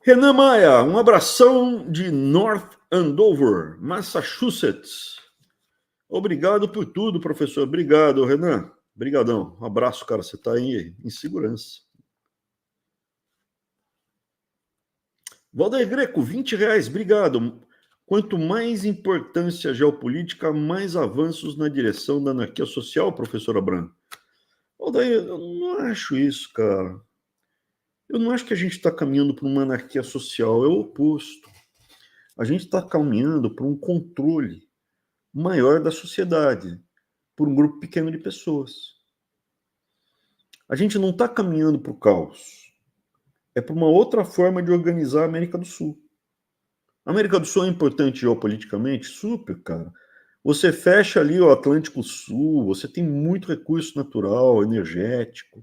Renan Maia, um abração de North Andover, Massachusetts. Obrigado por tudo, professor. Obrigado, Renan. Obrigadão. Um abraço, cara. Você está aí em segurança. Valdeir Greco, R$ 20. Obrigado. Quanto mais importância geopolítica, mais avanços na direção da anarquia social, professor Abram. Valdeir, eu não acho isso, cara. Eu não acho que a gente está caminhando para uma anarquia social. É o oposto. A gente está caminhando para um controle maior da sociedade, por um grupo pequeno de pessoas. A gente não está caminhando para o caos. É para uma outra forma de organizar a América do Sul. A América do Sul é importante geopoliticamente? Super, cara. Você fecha ali o Atlântico Sul, você tem muito recurso natural, energético.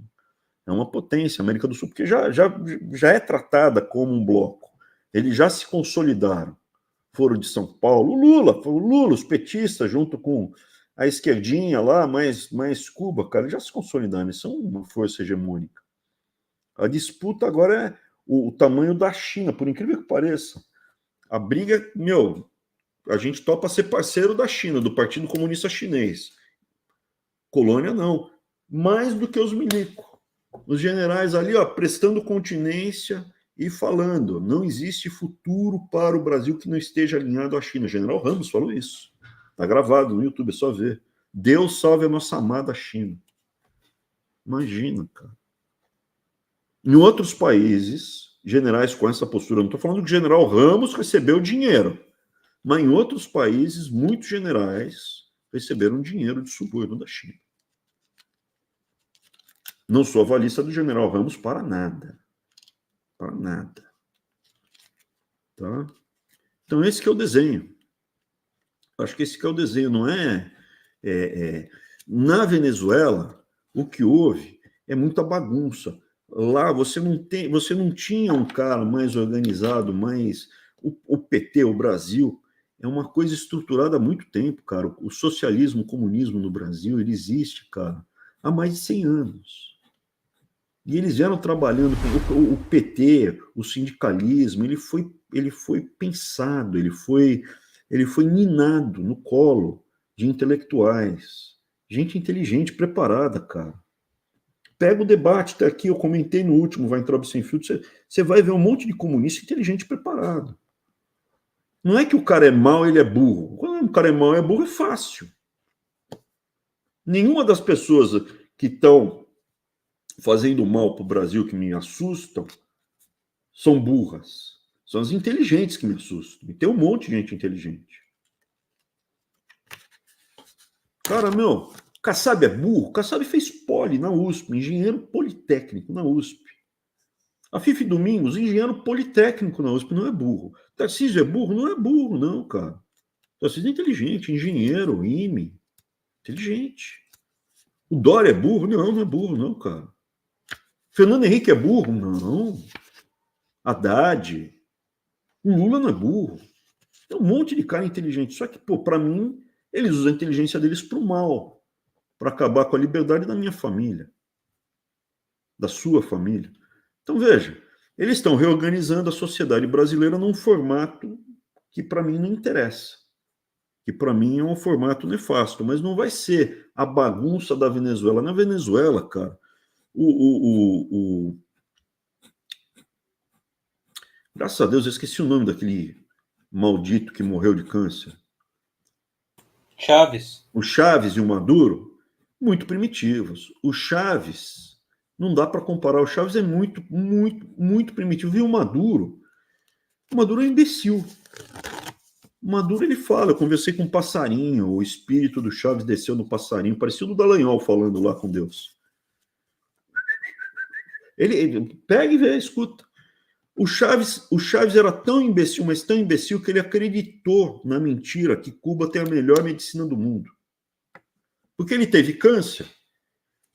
É uma potência, a América do Sul, porque já é tratada como um bloco. Eles já se consolidaram. Foro de São Paulo, o Lula, os petistas, junto com a esquerdinha lá, mais Cuba, cara, já se consolidaram, eles são uma força hegemônica. A disputa agora é o tamanho da China, por incrível que pareça. A briga, a gente topa ser parceiro da China, do Partido Comunista Chinês. Colônia não. Mais do que os milicos. Os generais ali, prestando continência e falando, não existe futuro para o Brasil que não esteja alinhado à China. O general Ramos falou isso. Está gravado no YouTube, é só ver. Deus salve a nossa amada China. Imagina, cara. Em outros países, generais com essa postura, não estou falando que o general Ramos recebeu dinheiro, mas em outros países, muitos generais receberam dinheiro de suborno da China. Não sou avalista do general Ramos para nada. Para nada. Tá? Então, esse que é o desenho. Acho que esse que é o desenho, não é... Na Venezuela, o que houve é muita bagunça. Lá você não tinha um cara mais organizado, mais... O PT, o Brasil, é uma coisa estruturada há muito tempo, cara. O socialismo, o comunismo no Brasil, ele existe, cara, há mais de 100 anos. E eles vieram trabalhando com o PT, o sindicalismo, ele foi pensado, ele foi ninado no colo de intelectuais, gente inteligente, preparada, cara. Pega o debate, tá aqui, eu comentei no último, vai entrar sem filtro, você vai ver um monte de comunista inteligente preparado. Não é que o cara é mau, ele é burro. Quando o cara é mau, é burro, é fácil. Nenhuma das pessoas que estão fazendo mal para o Brasil, que me assustam, são burras. São as inteligentes que me assustam. E tem um monte de gente inteligente. Cara, Kassab é burro? Kassab fez poli na USP, engenheiro politécnico na USP. A Fife Domingos, engenheiro politécnico na USP, não é burro. Tarcísio é burro? Não é burro, não, cara. Tarcísio é inteligente, engenheiro, IME, inteligente. O Dória é burro? Não é burro, não, cara. Fernando Henrique é burro? Não. Haddad. O Lula não é burro. Tem um monte de cara inteligente. Só que, para mim, eles usam a inteligência deles para o mal. Para acabar com a liberdade da minha família. Da sua família. Então, veja, eles estão reorganizando a sociedade brasileira num formato que, para mim, não interessa. Que, para mim, é um formato nefasto. Mas não vai ser a bagunça da Venezuela. Na Venezuela, cara, graças a Deus, eu esqueci o nome daquele maldito que morreu de câncer. Chaves. O Chaves e o Maduro, muito primitivos. O Chaves, não dá para comparar. O Chaves é muito, muito, muito primitivo. E o Maduro é um imbecil. O Maduro, ele fala, eu conversei com um passarinho, o espírito do Chaves desceu no passarinho, parecia o do Dallagnol falando lá com Deus. Ele pega e vê, escuta. O Chaves era tão imbecil, mas tão imbecil, que ele acreditou na mentira que Cuba tem a melhor medicina do mundo. Porque ele teve câncer.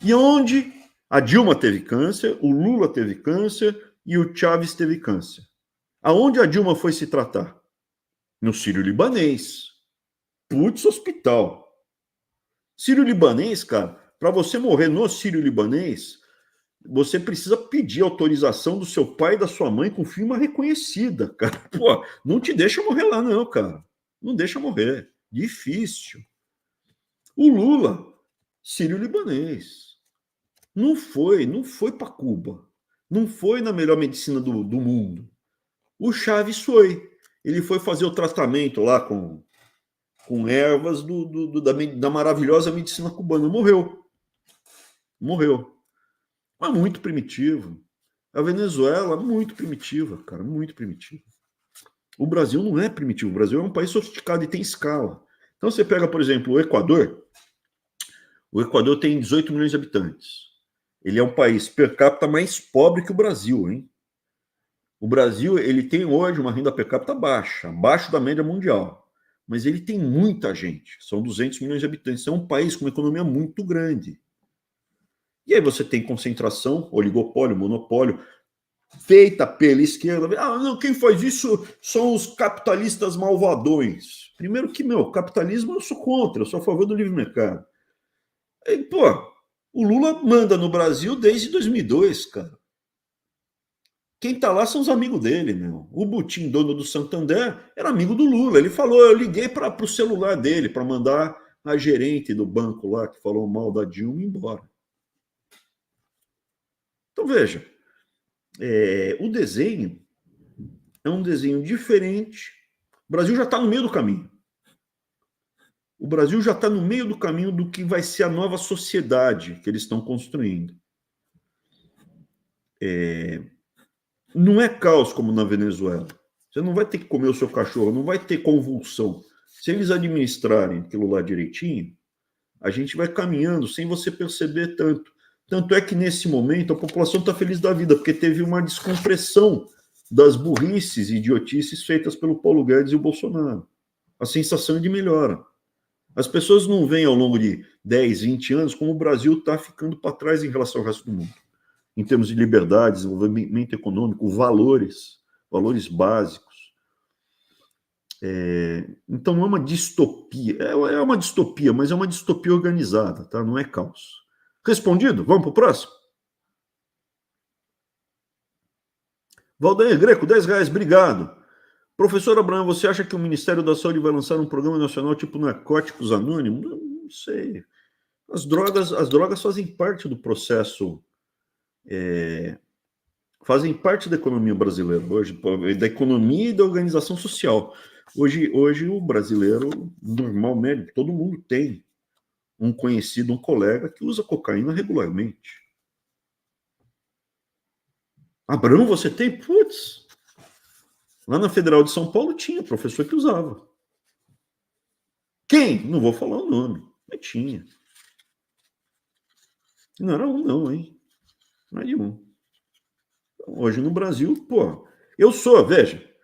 E onde a Dilma teve câncer, o Lula teve câncer e o Chaves teve câncer. Aonde a Dilma foi se tratar? No Sírio-Libanês. Putz, hospital. Sírio-Libanês, cara, para você morrer no Sírio-Libanês, Você precisa pedir autorização do seu pai e da sua mãe com firma reconhecida, cara. Pô, não te deixa morrer lá, não, cara. Não deixa morrer. Difícil. O Lula, sírio-libanês. Não foi para Cuba. Não foi na melhor medicina do mundo. O Chaves foi. Ele foi fazer o tratamento lá com ervas da maravilhosa medicina cubana. Morreu. Morreu. Mas muito primitivo. A Venezuela, muito primitiva, cara, muito primitiva. O Brasil não é primitivo. O Brasil é um país sofisticado e tem escala. Então você pega, por exemplo, o Equador. O Equador tem 18 milhões de habitantes. Ele é um país per capita mais pobre que o Brasil, hein? O Brasil, ele tem hoje uma renda per capita baixa, abaixo da média mundial. Mas ele tem muita gente, são 200 milhões de habitantes. É um país com uma economia muito grande. E aí você tem concentração, oligopólio, monopólio, feita pela esquerda. Ah, não, quem faz isso são os capitalistas malvadões. Primeiro que, capitalismo eu sou contra, eu sou a favor do livre mercado. E, pô, o Lula manda no Brasil desde 2002, cara. Quem tá lá são os amigos dele, meu. O Butim, dono do Santander, era amigo do Lula. Ele falou, eu liguei para o celular dele para mandar a gerente do banco lá, que falou mal da Dilma, embora. Então, veja, o desenho é um desenho diferente. O Brasil já está no meio do caminho. O Brasil já está no meio do caminho do que vai ser a nova sociedade que eles estão construindo. Não é caos como na Venezuela. Você não vai ter que comer o seu cachorro, não vai ter convulsão. Se eles administrarem aquilo lá direitinho, a gente vai caminhando sem você perceber tanto. Tanto é que, nesse momento, a população está feliz da vida, porque teve uma descompressão das burrices e idiotices feitas pelo Paulo Guedes e o Bolsonaro. A sensação é de melhora. As pessoas não veem ao longo de 10, 20 anos como o Brasil está ficando para trás em relação ao resto do mundo. Em termos de liberdade, desenvolvimento econômico, valores básicos. Então não é uma distopia. É uma distopia, mas é uma distopia organizada, tá? Não é caos. Respondido? Vamos para o próximo? Valdeir Greco, R$10, obrigado. Professor Abraham, você acha que o Ministério da Saúde vai lançar um programa nacional tipo Narcóticos Anônimos? Não sei. As drogas fazem parte do processo, fazem parte da economia brasileira hoje, da economia e da organização social. Hoje o brasileiro normal, médio, todo mundo tem um conhecido, um colega que usa cocaína regularmente. Abrão, você tem? Putz, lá na Federal de São Paulo tinha professor que usava. Quem? Não vou falar o nome, mas tinha. Não era um não, hein? Não é de um. Hoje no Brasil, pô, veja,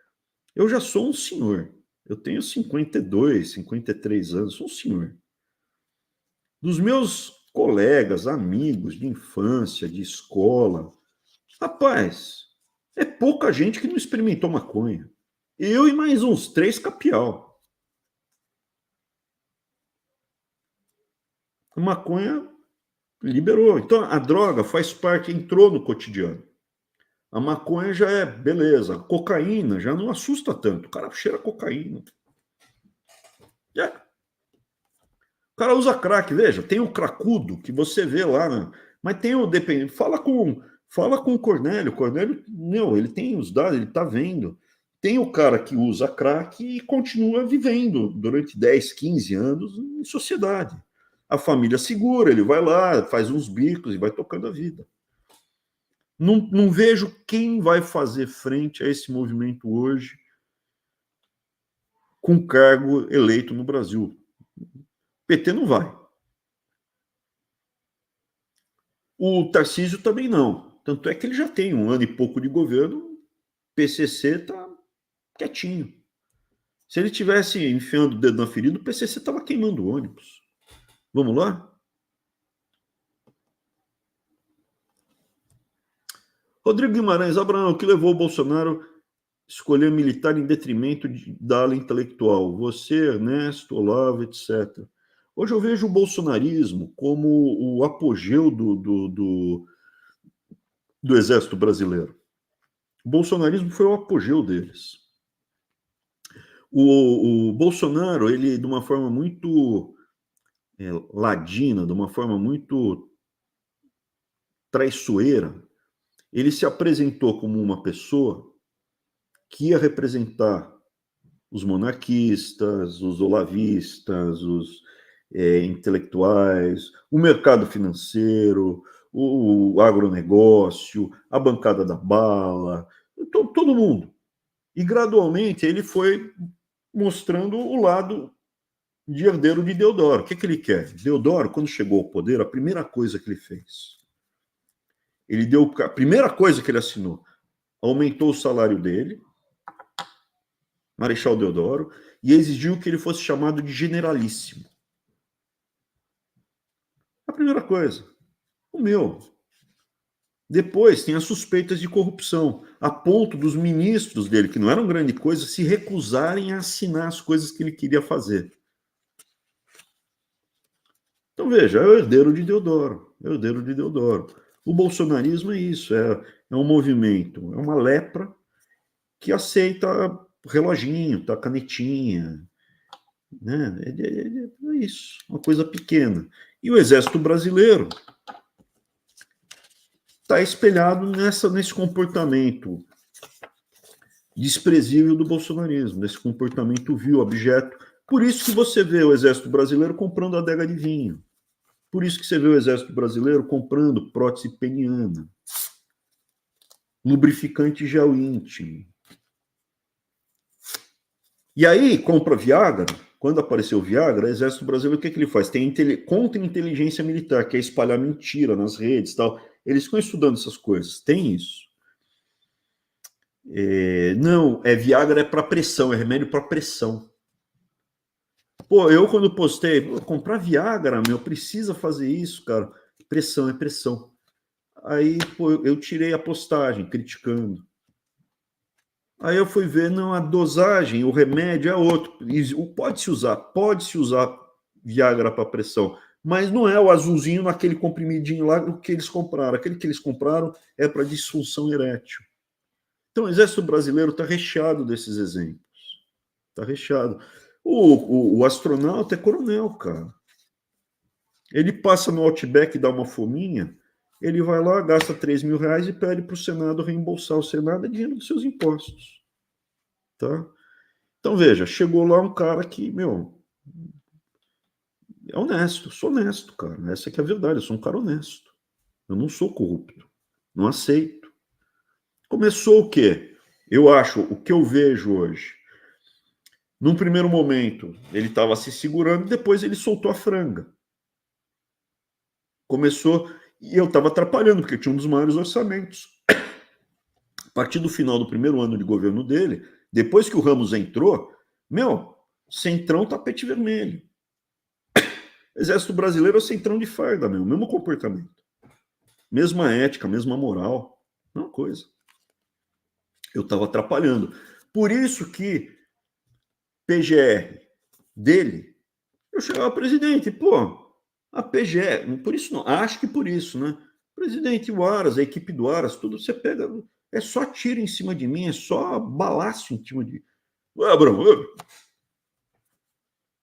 eu já sou um senhor. Eu tenho 52, 53 anos, sou um senhor. Dos meus colegas, amigos de infância, de escola, rapaz, é pouca gente que não experimentou maconha. Eu e mais uns 3 capial. A maconha liberou. Então a droga faz parte, entrou no cotidiano. A maconha já é beleza. A cocaína já não assusta tanto. O cara cheira cocaína. O cara usa crack, veja, tem o cracudo que você vê lá, né? Mas tem o dependente. Fala com o Cornélio. O Cornélio, ele tem os dados, ele está vendo. Tem o cara que usa crack e continua vivendo durante 10, 15 anos em sociedade. A família segura, ele vai lá, faz uns bicos e vai tocando a vida. Não vejo quem vai fazer frente a esse movimento hoje com cargo eleito no Brasil. PT não vai. O Tarcísio também não. Tanto é que ele já tem 1 ano e pouco de governo, PCC está quietinho. Se ele tivesse enfiando o dedo na ferida, o PCC estava queimando o ônibus. Vamos lá? Rodrigo Guimarães, Abraão, o que levou o Bolsonaro a escolher militar em detrimento da ala intelectual? Você, Ernesto, Olavo, etc. Hoje eu vejo o bolsonarismo como o apogeu do Exército Brasileiro. O bolsonarismo foi o apogeu deles. O Bolsonaro, ele, de uma forma muito ladina, de uma forma muito traiçoeira, ele se apresentou como uma pessoa que ia representar os monarquistas, os olavistas, os intelectuais, o mercado financeiro, o agronegócio, a bancada da bala, todo mundo. E gradualmente ele foi mostrando o lado de herdeiro de Deodoro. O que ele quer? Deodoro, quando chegou ao poder, a primeira coisa que ele fez, a primeira coisa que ele assinou, aumentou o salário dele, Marechal Deodoro, e exigiu que ele fosse chamado de generalíssimo. A primeira coisa. O meu. Depois tem as suspeitas de corrupção, a ponto dos ministros dele, que não eram grande coisa, se recusarem a assinar as coisas que ele queria fazer. Então, veja, é o herdeiro de Deodoro. É o herdeiro de Deodoro. O bolsonarismo é isso, é um movimento, é uma lepra que aceita reloginho, tá, canetinha, né? É isso, uma coisa pequena. E o Exército Brasileiro está espelhado nesse comportamento desprezível do bolsonarismo, nesse comportamento vil, abjeto. Por isso que você vê o Exército Brasileiro comprando adega de vinho. Por isso que você vê o Exército Brasileiro comprando prótese peniana, lubrificante gel íntimo. E aí, compra Viagra. Quando apareceu o Viagra, o Exército Brasileiro, o que ele faz? Tem contra-inteligência militar, que é espalhar mentira nas redes e tal. Eles ficam estudando essas coisas. Tem isso. Não, Viagra é para pressão, é remédio para pressão. Pô, eu quando postei, comprar Viagra, precisa fazer isso, cara. Pressão é pressão. Aí, pô, eu tirei a postagem criticando. Aí eu fui ver, não, a dosagem, o remédio é outro. Pode-se usar Viagra para pressão, mas não é o azulzinho naquele comprimidinho lá, o que eles compraram. Aquele que eles compraram é para disfunção erétil. Então, o Exército Brasileiro está recheado desses exemplos. Está recheado. O astronauta é coronel, cara. Ele passa no Outback e dá uma fominha, ele vai lá, gasta R$3.000 e pede para o Senado reembolsar. O Senado é dinheiro dos seus impostos. Tá? Então, veja, chegou lá um cara que, é honesto, sou honesto, cara. Essa que é a verdade, eu sou um cara honesto. Eu não sou corrupto. Não aceito. Começou o quê? Eu acho, o que eu vejo hoje, num primeiro momento, ele estava se segurando, depois ele soltou a franga. Começou, e eu estava atrapalhando, porque tinha um dos maiores orçamentos. A partir do final do primeiro ano de governo dele, depois que o Ramos entrou, centrão tapete vermelho. Exército Brasileiro é o centrão de farda, mesmo comportamento. Mesma ética, mesma moral, mesma coisa. Eu estava atrapalhando. Por isso que PGR dele, eu chegava, presidente, a PGR, por isso não, acho que por isso, né? Presidente, o Aras, a equipe do Aras, tudo você pega, é só tiro em cima de mim, é só balaço em cima de...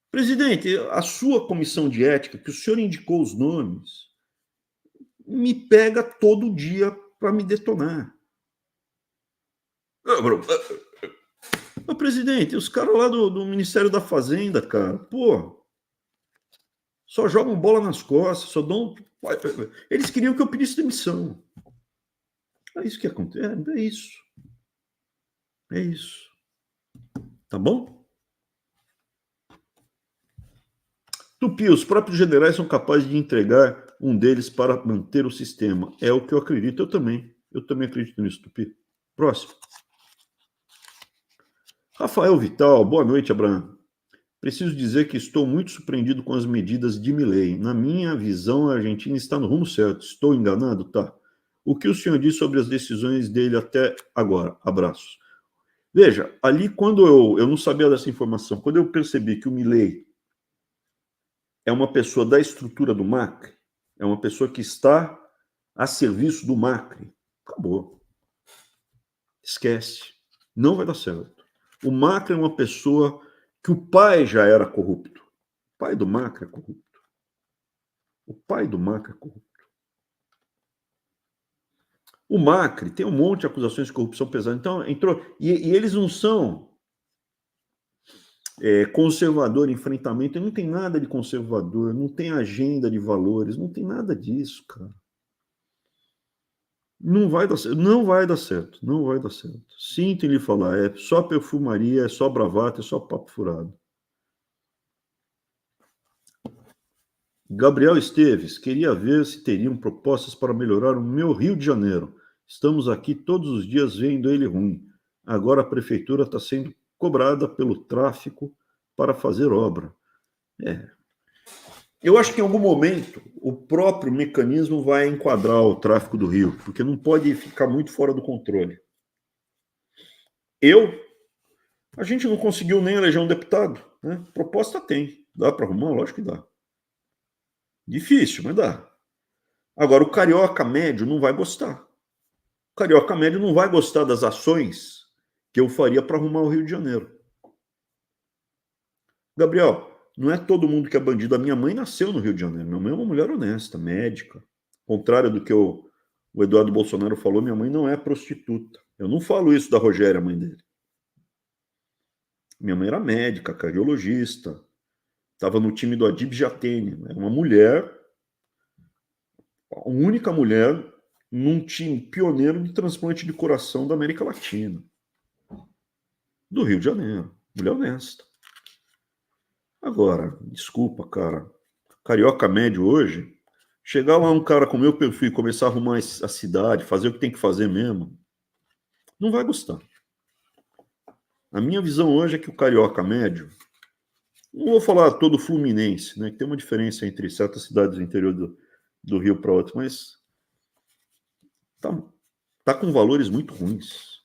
Presidente, a sua comissão de ética, que o senhor indicou os nomes, me pega todo dia para me detonar. Presidente, os caras lá do Ministério da Fazenda, cara, só jogam bola nas costas, só dão... Eles queriam que eu pedisse demissão. É isso que acontece, é isso. É isso. Tá bom? Tupi, os próprios generais são capazes de entregar um deles para manter o sistema. É o que eu acredito, eu também. Eu também acredito nisso, Tupi. Próximo. Rafael Vital, boa noite, Abraham. Preciso dizer que estou muito surpreendido com as medidas de Milei. Na minha visão, a Argentina está no rumo certo. Estou enganado? Tá. O que o senhor diz sobre as decisões dele até agora? Abraços. Veja, ali quando eu não sabia dessa informação, quando eu percebi que o Milei é uma pessoa da estrutura do Macri, é uma pessoa que está a serviço do Macri, Acabou. Esquece. Não vai dar certo. O Macri é uma pessoa que o pai já era corrupto. O pai do Macri é corrupto. O pai do Macri é corrupto. O Macri tem um monte de acusações de corrupção pesada. Então, entrou. E eles não são conservador, enfrentamento. Não tem nada de conservador, não tem agenda de valores, não tem nada disso, cara. Não vai dar certo, não vai dar certo, não vai dar certo. Sinto lhe falar, é só perfumaria, é só bravata, é só papo furado. Gabriel Esteves, queria ver se teriam propostas para melhorar o meu Rio de Janeiro. Estamos aqui todos os dias vendo ele ruim. Agora a prefeitura está sendo cobrada pelo tráfico para fazer obra. Eu acho que em algum momento o próprio mecanismo vai enquadrar o tráfico do Rio, porque não pode ficar muito fora do controle. A gente não conseguiu nem eleger um deputado, né? Proposta tem. Dá para arrumar? Lógico que dá. Difícil, mas dá. Agora, o carioca médio não vai gostar. O carioca médio não vai gostar das ações que eu faria para arrumar o Rio de Janeiro. Gabriel, não é todo mundo que é bandido. A minha mãe nasceu no Rio de Janeiro. Minha mãe é uma mulher honesta, médica. Ao contrário do que o Eduardo Bolsonaro falou, minha mãe não é prostituta. Eu não falo isso da Rogéria, mãe dele. Minha mãe era médica, cardiologista. Estava no time do Adib Jatene. Era uma mulher, a única mulher num time pioneiro de transplante de coração da América Latina. Do Rio de Janeiro. Mulher honesta. Agora, desculpa, cara. Carioca médio hoje, chegar lá um cara com meu perfil e começar a arrumar a cidade, fazer o que tem que fazer mesmo, não vai gostar. A minha visão hoje é que o carioca médio, não vou falar todo fluminense, né, que tem uma diferença entre certas cidades do interior do Rio para outras, mas tá com valores muito ruins.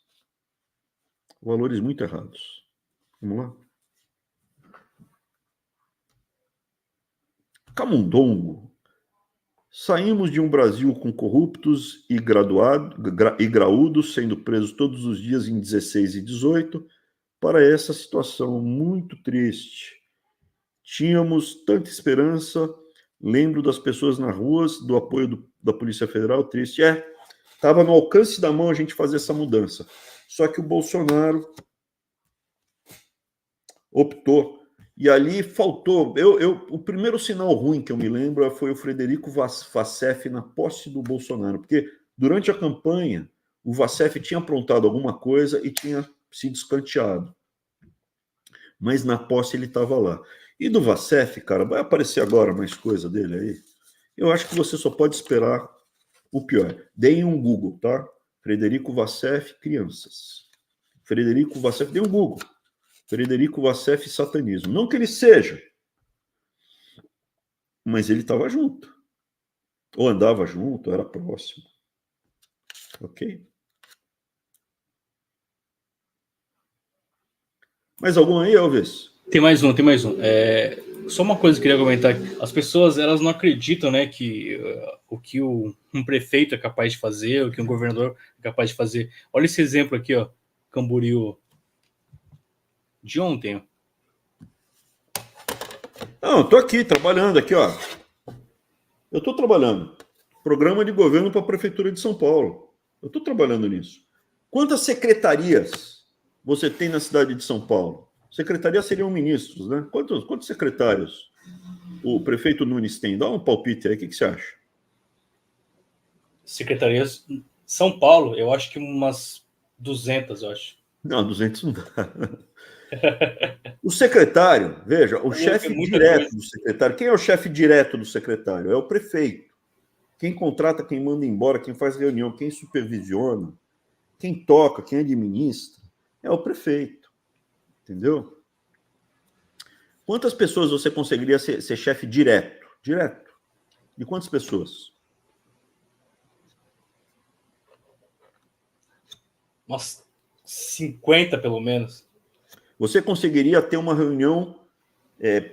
Valores muito errados. Vamos lá? Camundongo. Saímos de um Brasil com corruptos e graúdos, sendo presos todos os dias em 16 e 18, para essa situação muito triste. Tínhamos tanta esperança, lembro das pessoas nas ruas, do apoio da Polícia Federal, triste. Estava no alcance da mão a gente fazer essa mudança. Só que o Bolsonaro optou. E ali faltou. O primeiro sinal ruim que eu me lembro foi o Frederico Vassef na posse do Bolsonaro, porque durante a campanha o Vassef tinha aprontado alguma coisa e tinha sido escanteado. Mas na posse ele estava lá. E do Vassef, cara, vai aparecer agora mais coisa dele aí. Eu acho que você só pode esperar o pior. Deem um Google, tá? Frederico Vassef, crianças. Frederico Vassef, dê um Google. Frederico Vassef, satanismo. Não que ele seja, mas ele estava junto. Ou andava junto, era próximo. Ok? Mais algum aí, Alves? Tem mais um. Só uma coisa que eu queria comentar. As pessoas, elas não acreditam, né, que o que um prefeito é capaz de fazer, o que um governador é capaz de fazer. Olha esse exemplo aqui, ó. Camboriú. De ontem, ó. Não, estou aqui, trabalhando aqui, ó. Eu estou trabalhando. Programa de governo para a Prefeitura de São Paulo. Eu estou trabalhando nisso. Quantas secretarias você tem na cidade de São Paulo? Secretarias seriam ministros, né? Quantos secretários o prefeito Nunes tem? Dá um palpite aí, o que você acha? Secretarias São Paulo, eu acho que umas 200, eu acho. Não, 200 não dá. O secretário, veja, o chefe direto do secretário. Quem é o chefe direto do secretário? É o prefeito. Quem contrata, quem manda embora, quem faz reunião, quem supervisiona, quem toca, quem administra, é o prefeito. Entendeu? Quantas pessoas você conseguiria ser chefe direto? Direto. De quantas pessoas? Umas 50, pelo menos. Você conseguiria ter uma reunião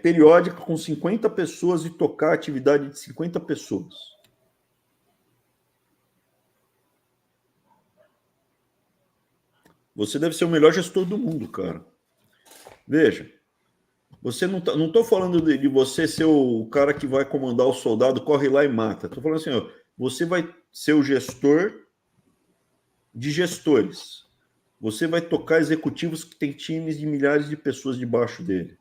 periódica com 50 pessoas e tocar a atividade de 50 pessoas. Você deve ser o melhor gestor do mundo, cara. Veja, você não estou falando de você ser o cara que vai comandar o soldado, corre lá e mata. Estou falando assim, ó, você vai ser o gestor de gestores. Você vai tocar executivos que têm times de milhares de pessoas debaixo dele.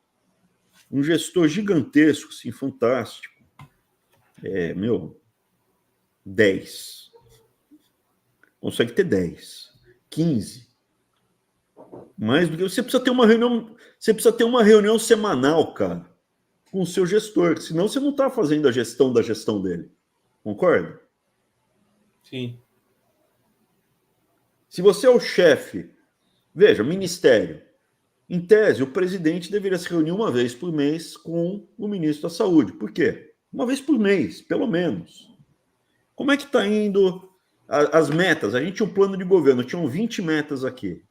Um gestor gigantesco, assim, fantástico. 10. Consegue ter 10, 15. Mais do que você precisa ter uma reunião, você precisa ter uma reunião semanal, cara, com o seu gestor, senão você não está fazendo a gestão da gestão dele. Concorda? Sim. Se você é o chefe, veja, ministério. Em tese, o presidente deveria se reunir uma vez por mês com o ministro da Saúde. Por quê? Uma vez por mês, pelo menos. Como é que está indo as metas? A gente tinha um plano de governo, tinham 20 metas aqui.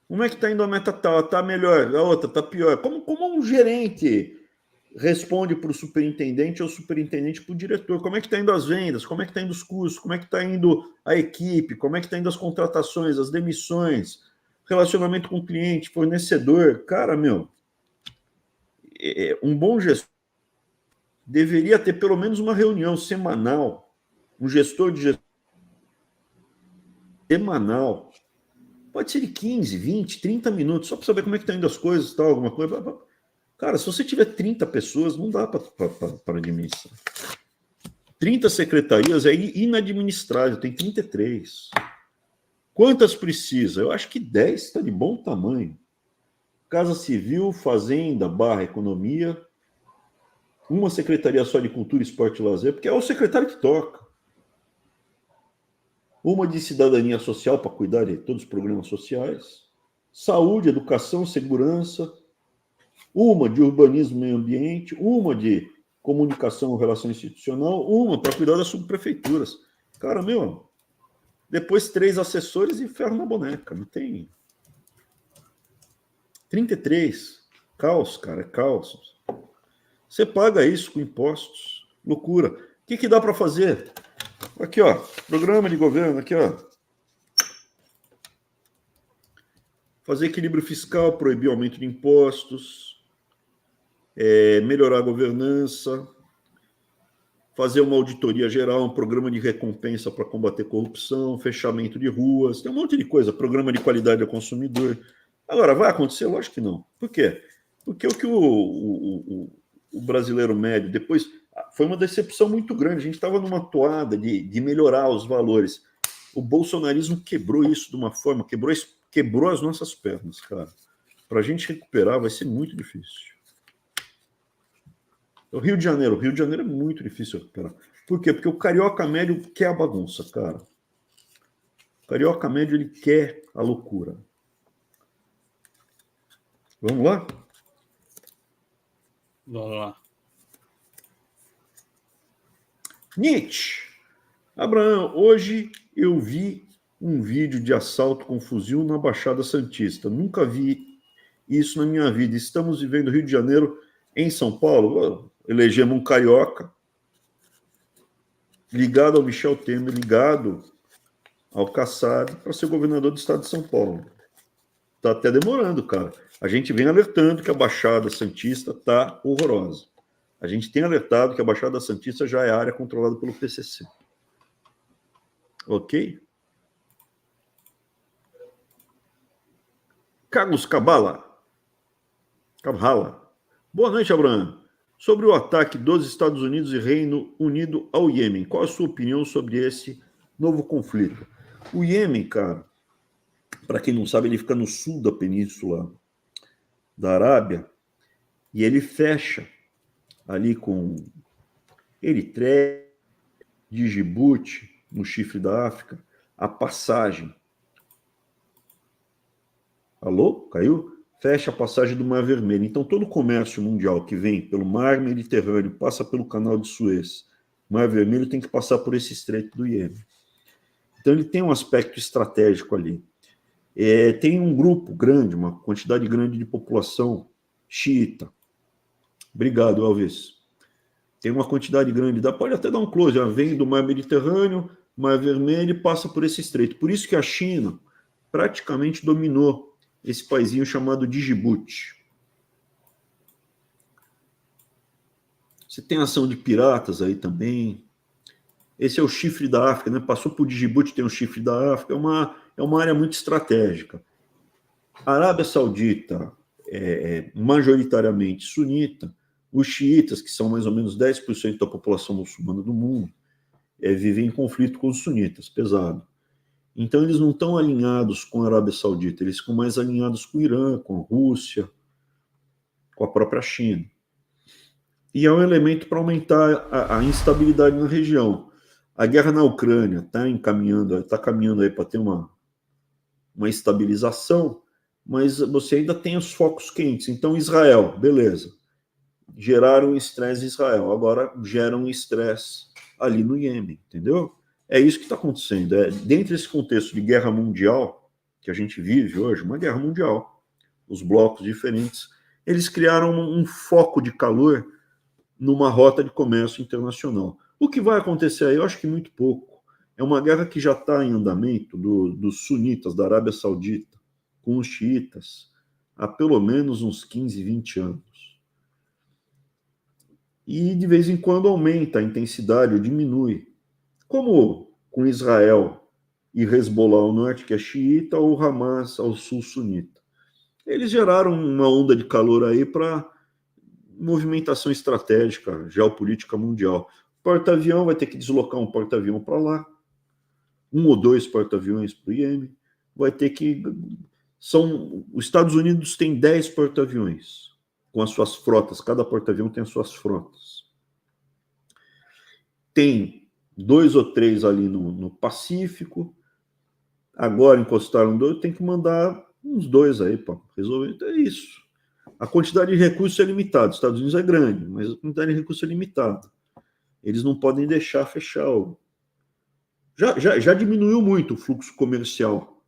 Como é que está indo a meta tal? Está melhor, a outra está pior. Como um gerente responde para o superintendente ou o superintendente para o diretor? Como é que está indo as vendas? Como é que está indo os custos? Como é que está indo a equipe? Como é que está indo as contratações, as demissões? Relacionamento com o cliente, fornecedor. Cara, um bom gestor deveria ter pelo menos uma reunião semanal, um gestor de gestão semanal. Pode ser de 15, 20, 30 minutos, só para saber como é que estão indo as coisas, tal, alguma coisa. Cara, se você tiver 30 pessoas, não dá para administrar. 30 secretarias é inadministrável, tem 33. Quantas precisa? Eu acho que 10 está de bom tamanho. Casa Civil, Fazenda, Economia, uma secretaria só de Cultura, Esporte e Lazer, porque é o secretário que toca. Uma de Cidadania Social, para cuidar de todos os programas sociais. Saúde, Educação, Segurança. Uma de Urbanismo e Meio Ambiente. Uma de Comunicação e Relação Institucional. Uma para cuidar das subprefeituras. Cara, depois 3 assessores e ferro na boneca. Não tem... 33. Caos, cara, é caos. Você paga isso com impostos. Loucura. O que dá para fazer? Aqui, ó, programa de governo, aqui, ó. Fazer equilíbrio fiscal, proibir aumento de impostos, melhorar a governança, fazer uma auditoria geral, um programa de recompensa para combater corrupção, fechamento de ruas, tem um monte de coisa, programa de qualidade ao consumidor. Agora, vai acontecer? Lógico que não. Por quê? Porque o que o brasileiro médio, depois, foi uma decepção muito grande. A gente estava numa toada de melhorar os valores. O bolsonarismo quebrou isso de uma forma, quebrou as nossas pernas, cara. Para a gente recuperar vai ser muito difícil. O Rio de Janeiro é muito difícil recuperar. Por quê? Porque o carioca médio quer a bagunça, cara. O carioca médio, ele quer a loucura. Vamos lá? Vamos lá. Nietzsche. Abraão, hoje eu vi um vídeo de assalto com fuzil na Baixada Santista. Nunca vi isso na minha vida. Estamos vivendo Rio de Janeiro em São Paulo. Elegemos um carioca ligado ao Michel Temer, ligado ao Kassab para ser governador do estado de São Paulo. Está até demorando, cara. A gente vem alertando que a Baixada Santista está horrorosa. A gente tem alertado que a Baixada Santista já é área controlada pelo PCC. Ok? Carlos Cabala. Boa noite, Abraham. Sobre o ataque dos Estados Unidos e Reino Unido ao Iêmen, qual a sua opinião sobre esse novo conflito? O Iêmen, cara, para quem não sabe, ele fica no sul da península da Arábia e ele fecha ali com Eritreia, Djibouti, no chifre da África, a passagem. Alô? Caiu? Fecha a passagem do Mar Vermelho. Então, todo o comércio mundial que vem pelo Mar Mediterrâneo, passa pelo Canal de Suez, Mar Vermelho tem que passar por esse estreito do Iêmen. Então, ele tem um aspecto estratégico ali. Tem um grupo grande, uma quantidade grande de população xiita. Obrigado, Alves. Tem uma quantidade grande, pode até dar um close, vem do Mar Mediterrâneo, Mar Vermelho e passa por esse estreito. Por isso que a China praticamente dominou esse paizinho chamado Djibouti. Você tem ação de piratas aí também. Esse é o chifre da África, né? Passou por Djibouti, tem o chifre da África, é uma área muito estratégica. A Arábia Saudita é majoritariamente sunita, os xiitas, que são mais ou menos 10% da população muçulmana do mundo, vivem em conflito com os sunitas, pesado. Então, eles não estão alinhados com a Arábia Saudita, eles ficam mais alinhados com o Irã, com a Rússia, com a própria China. E é um elemento para aumentar a instabilidade na região. A guerra na Ucrânia está caminhando aí para ter uma estabilização, mas você ainda tem os focos quentes. Então, Israel, beleza. Geraram estresse em Israel, agora geram estresse ali no Iêmen, entendeu? É isso que está acontecendo. Dentro desse contexto de guerra mundial que a gente vive hoje, uma guerra mundial, os blocos diferentes, eles criaram um foco de calor numa rota de comércio internacional. O que vai acontecer aí, eu acho que muito pouco. É uma guerra que já está em andamento dos sunitas da Arábia Saudita com os xiitas há pelo menos uns 15, 20 anos. E de vez em quando aumenta a intensidade ou diminui. Como com Israel e Hezbollah ao norte, que é xiita, ou Hamas ao sul sunita. Eles geraram uma onda de calor aí para movimentação estratégica, geopolítica mundial. Porta-avião vai ter que deslocar um porta-avião para lá, um ou dois porta-aviões para o Iêmen, vai ter que... Os Estados Unidos têm 10 porta-aviões, com as suas frotas, cada porta-avião tem as suas frotas. Tem 2 ou 3 ali no Pacífico, agora encostaram 2, tem que mandar uns 2 aí para resolver. Então é isso. A quantidade de recursos é limitada. Os Estados Unidos é grande, mas a quantidade de recursos é limitada. Eles não podem deixar fechar. Já diminuiu muito o fluxo comercial.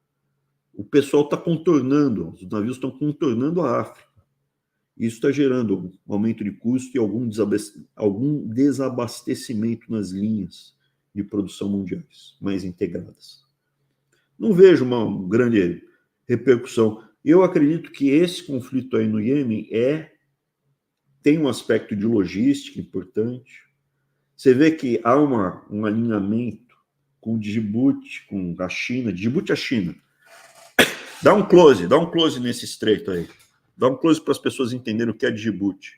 O pessoal está contornando, os navios estão contornando a África. Isso está gerando um aumento de custo e algum desabastecimento nas linhas de produção mundiais mais integradas. Não vejo uma grande repercussão. Eu acredito que esse conflito aí no Iêmen tem um aspecto de logística importante. Você vê que há um alinhamento com o Djibouti, com a China. Djibouti é a China. Dá um close nesse estreito aí. Dá um close para as pessoas entenderem o que é Djibouti.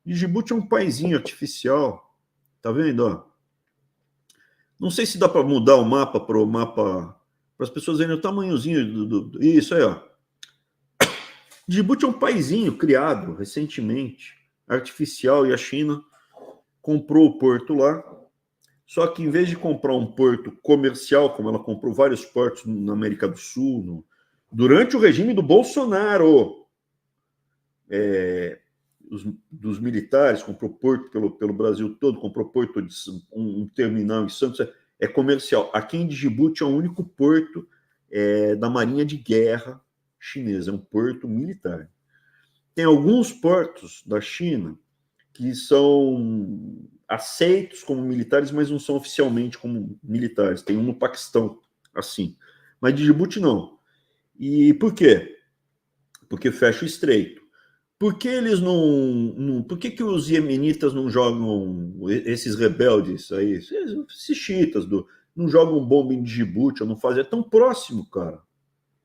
Djibouti é um paizinho artificial. Tá vendo? Ó? Não sei se dá para mudar o mapa para as pessoas verem o tamanhozinho Isso aí, ó. Djibouti é um paizinho criado recentemente, artificial, e a China comprou o porto lá. Só que em vez de comprar um porto comercial, como ela comprou vários portos na América do Sul, durante o regime do Bolsonaro, dos militares, comprou porto pelo Brasil todo, comprou porto de um terminal em Santos, é comercial. Aqui em Djibouti é o único porto da Marinha de Guerra chinesa, é um porto militar. Tem alguns portos da China que são aceitos como militares, mas não são oficialmente como militares. Tem um no Paquistão, assim. Mas Djibouti não. E por quê? Porque fecha o estreito. Por que eles por que os iemenitas não jogam, esses rebeldes aí, esses xiitas, não jogam bomba em Djibouti, ou não fazem? É tão próximo, cara.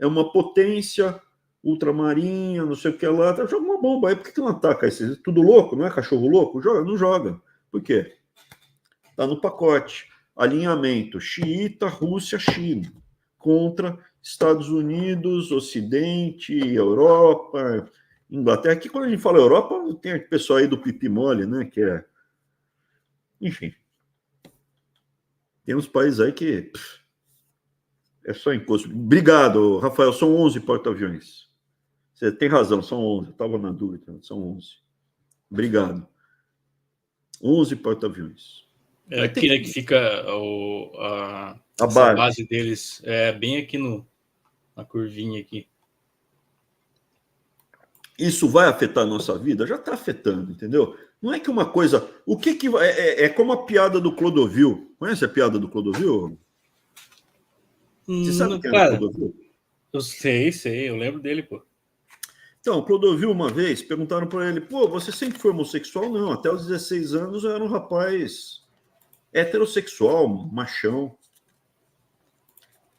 É uma potência ultramarinha, não sei o que lá, joga uma bomba aí, por que não ataca esse? Tudo louco, não é cachorro louco? Joga, não joga. Por quê? Tá no pacote. Alinhamento xiita, Rússia, China, contra Estados Unidos, Ocidente, Europa, Inglaterra. Aqui, quando a gente fala Europa, tem o pessoal aí do pipi mole, né? Que é... Enfim. Tem uns países aí que... é só encosto. Obrigado, Rafael. São 11 porta-aviões. Você tem razão, são 11. Eu estava na dúvida. São 11. Obrigado. 11 porta-aviões. Aqui, né, que fica a base deles, bem aqui na curvinha aqui. Isso vai afetar a nossa vida? Já está afetando, entendeu? Não é que uma coisa... O que é como a piada do Clodovil. Conhece a piada do Clodovil? Você sabe o que é o Clodovil? Eu sei, eu lembro dele, pô. Então, Clodovil, uma vez, perguntaram para ele, pô, você sempre foi homossexual? Não, até os 16 anos eu era um rapaz heterossexual, machão.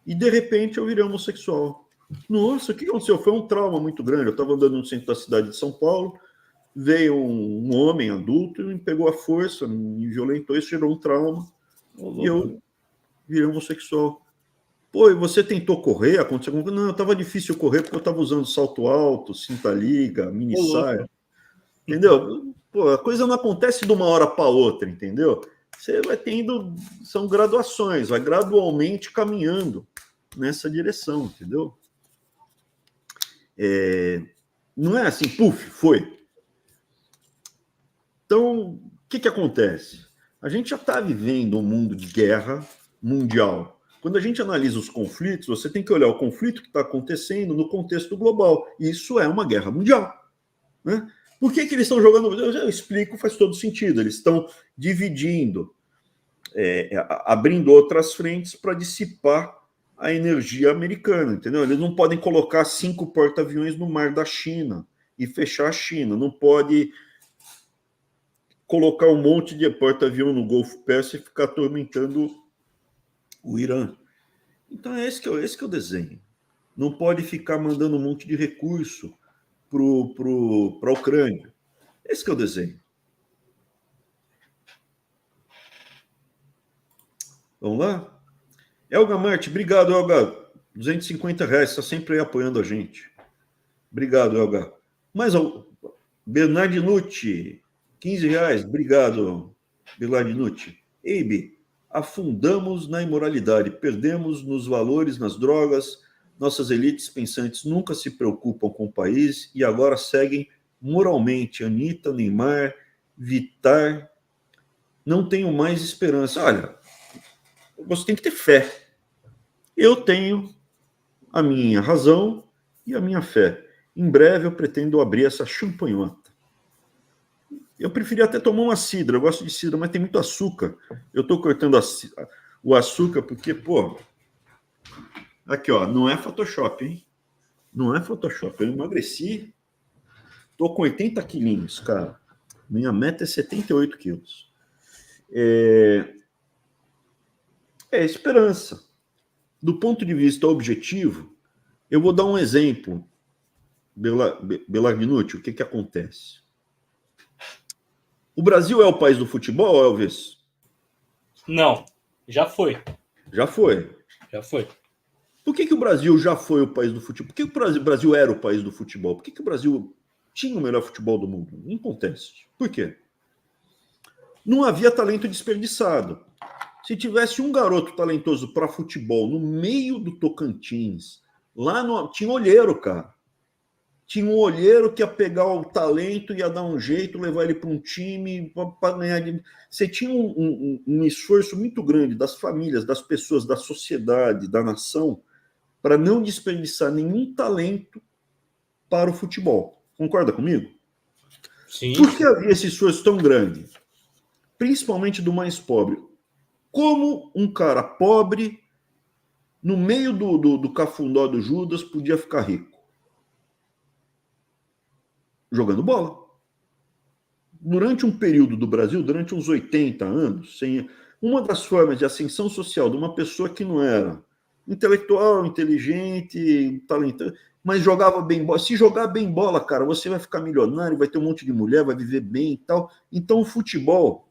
E, de repente, eu virei homossexual. Nossa, o que aconteceu? Foi um trauma muito grande. Eu estava andando no centro da cidade de São Paulo, veio um homem adulto e me pegou à força, me violentou, isso gerou um trauma. E eu virei homossexual. Pô, e você tentou correr? Aconteceu alguma coisa? Não, estava difícil correr porque eu estava usando salto alto, cinta-liga, mini saia. Entendeu? Pô, a coisa não acontece de uma hora para outra, entendeu? Você vai tendo, são graduações, vai gradualmente caminhando nessa direção, entendeu? Não é assim, puf, foi. Então, o que acontece? A gente já está vivendo um mundo de guerra mundial. Quando a gente analisa os conflitos, você tem que olhar o conflito que está acontecendo no contexto global. E isso é uma guerra mundial. Né? Por que eles estão jogando? Eu explico, faz todo sentido. Eles estão dividindo, abrindo outras frentes para dissipar a energia americana, entendeu? Eles não podem colocar 5 porta-aviões no mar da China e fechar a China. Não pode colocar um monte de porta-avião no Golfo Pérsico e ficar atormentando o Irã. Então é esse que é o desenho. Não pode ficar mandando um monte de recurso para a Ucrânia. Esse que é o desenho. Vamos lá? Elga Marte, obrigado, Elga. R$250, está sempre aí apoiando a gente. Obrigado, Elga. Mas Bernardinucci, R$15, obrigado, Bernardinucci. Eibe, afundamos na imoralidade, perdemos nos valores, nas drogas, nossas elites pensantes nunca se preocupam com o país e agora seguem moralmente. Anitta, Neymar, Vittar, não tenho mais esperança. Olha, você tem que ter fé. Eu tenho a minha razão e a minha fé. Em breve eu pretendo abrir essa champanhota. Eu preferia até tomar uma cidra, eu gosto de cidra, mas tem muito açúcar. Eu estou cortando o açúcar porque, pô, aqui, ó, não é Photoshop, hein? Não é Photoshop. Eu emagreci, tô com 80 quilinhos, cara. Minha meta é 78 quilos. É esperança. Do ponto de vista objetivo, eu vou dar um exemplo, Belarminucci, o que acontece? O Brasil é o país do futebol, Elvis? Não, já foi. Já foi. Já foi. Por que o Brasil já foi o país do futebol? Por que o Brasil era o país do futebol? Por que o Brasil tinha o melhor futebol do mundo? Em contexto. Por quê? Não havia talento desperdiçado. Se tivesse um garoto talentoso para futebol no meio do Tocantins, tinha olheiro, cara. Tinha um olheiro que ia pegar o talento, ia dar um jeito, levar ele para um time para ganhar. Você tinha um esforço muito grande das famílias, das pessoas, da sociedade, da nação, para não desperdiçar nenhum talento para o futebol. Concorda comigo? Sim. Por que havia esse esforço tão grande? Principalmente do mais pobre. Como um cara pobre, no meio do cafundó do Judas, podia ficar rico? Jogando bola. Durante um período do Brasil, durante uns 80 anos, uma das formas de ascensão social de uma pessoa que não era intelectual, inteligente, talentoso, mas jogava bem bola. Se jogar bem bola, cara, você vai ficar milionário, vai ter um monte de mulher, vai viver bem e tal. Então, o futebol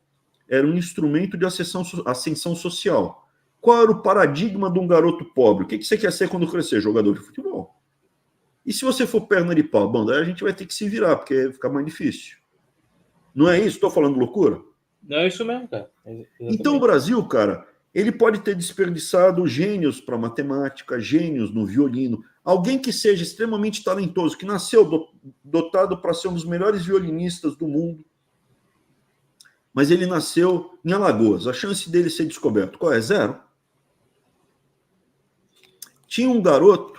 era um instrumento de ascensão social. Qual era o paradigma de um garoto pobre? O que você quer ser quando crescer? Jogador de futebol. E se você for perna de pau, bom, daí a gente vai ter que se virar, porque fica mais difícil. Não é isso? Estou falando loucura? Não, é isso mesmo, cara. Então o Brasil, cara, ele pode ter desperdiçado gênios para matemática, gênios no violino. Alguém que seja extremamente talentoso, que nasceu dotado para ser um dos melhores violinistas do mundo, mas ele nasceu em Alagoas. A chance dele ser descoberto, qual é? 0. Tinha um garoto